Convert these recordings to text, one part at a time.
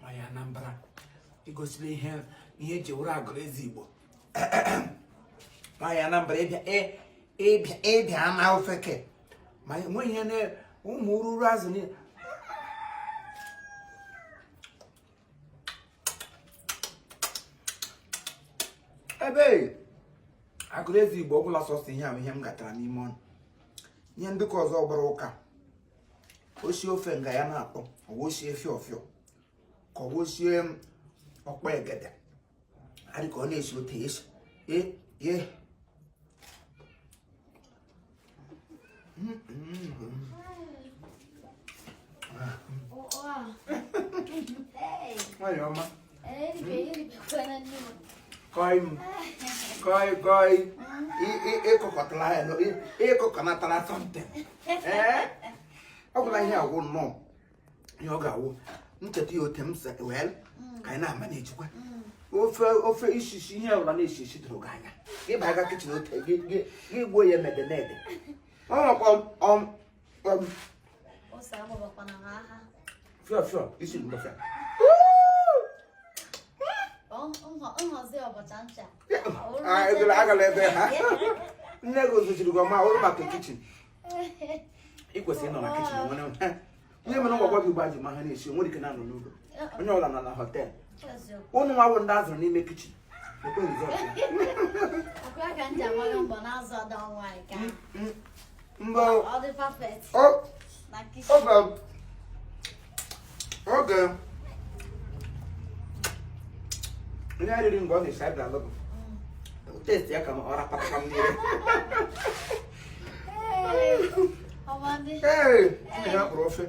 Maya Nambra. He goes to him. He Jura Igbo. Maya Nambra, I'm out for K. My when you're there, Muru Razini. Ebe Agolezi Igbo ọbụla sọsọ ihe ihe m gatara n'ime ọnụ. Ihe ndị ọzọ gbara ụka. Oshi ofe nga ya na-atọ, owoshi efi ofio. Ka owoshi ọkpa egede. Adị ka ọ na-esi ote esi. Ye. Hey. Mama. Coi cocotla no coconatala something ọbụla ihe agwụ nnọọ ihe ọ ga-awụ ncheta ya ote m se wel ka anyị na-manage kwa ofe ishishi ihe ọbụla na-eshishi doro gị anya ịba aga kichin ote gị gbuo ya medenede fio isi mgbafia agala ebe ha nne gị ozochiri gị ọma ọrụ maka kichin ị kwesịrị ịnọ na kichin nwere ihe mere ngwagwa gị gbaji ma ha na-esi onwere ike na-anọ n'ụlọ onye ọbụla nọ na họtel ụnụ nwa bụ ndị azụrụ n'ime kichin oge onye arịrị mgbe ọ na-esi abịa alụbụ testi ya ka ma ọ rapataka m n'ire ee ya kpụrụ ofe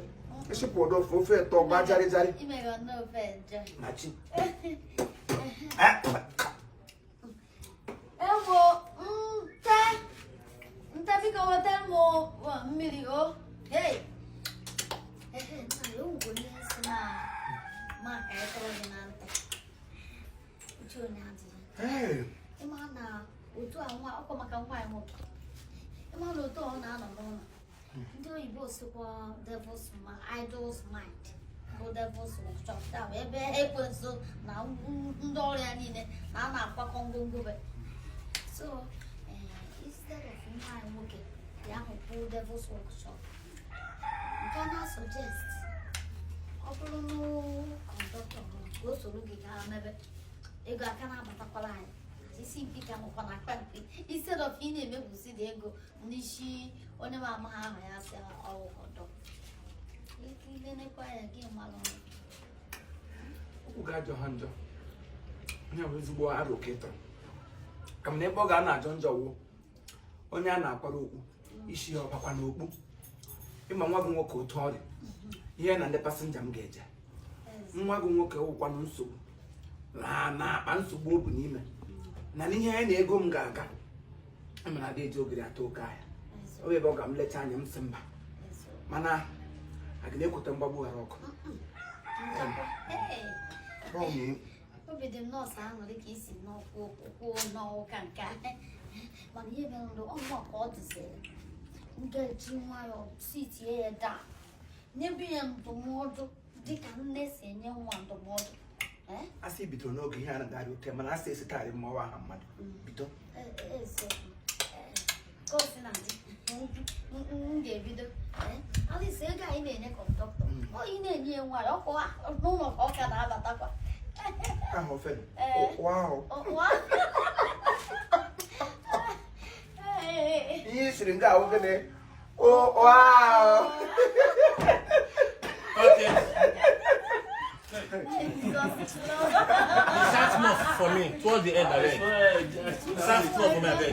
ịsịpụ ụdọ ofe ụtọ gba jarịjarị na chi biko weta m mmiri o Imana otu anwa ọkwa maka nwaanyị nwoke. Imana otu ọ na-anọ n'ụlọ. Ndị oyibo sikwa devil's idol's mind. Bụ devil's workshop. Ebe ekwensu na ndị ọrịa niile na a na-akwakọ ngwongwo. So, instead of nwaanyị nwoke, ya hụpụ devil's workshop. Nke a na-suggest ọ bụrụ n'kọndọktọ o soro gị gaa mebe ego aka na-abatakwala anyị isi mpi ka nọkwa na akpa mpi instead of ị na-emebusi dị ego n'isi onye ma ama ahụ ya si ọwụ kọndọktọ ilenekwa ya gị malụ okwu ga-ajọ ha njọ onye bụ ezigbo arụ ketọ ka m na ebe ọ ga na-ajọ njọ wụ onye a na-akwara okpu isi ya ọbakwa n'okpu ịma nwa gị nwoke otu ọ dị ihe na ndị pasenja m ga-eje nwa gị nwoke wụkwanụ nsogbu na-akpa nsogbu obu n'ime na n'ihe ya na ego m ga-aga mana adị eji ogiri atọ oke ahịa ọ ebe ọ ga m lecha anya m si mba mana aga na-ekwute mgbagbu ghara ọkụ obi dị m nọọsụ ahụ dịka isi n'ụkwụ n'ụka nke mana ihe mere ndụ ọnụ ka ọ dịziri m ga-eji nwayọọ si tie ya daa nyebe ya ndụmọdụ dịka nne si enye nwa ndụmọdụ asị bidoro n'oge ihe a na-adarị oke mana asị esitarị mmawa aha mmadụ bido m ga-ebido alịsa ego anyị na-enye kọndọktọ ị na-enye ya nwanyị ọkwa n'ụlọ ka ọ ka na-abatakwa ahụ ofelu ụwa ahụ ihe isiri nga ahụ gịnị wow okay. Start small for me. Towards the end, I beg. Start small for me, I beg.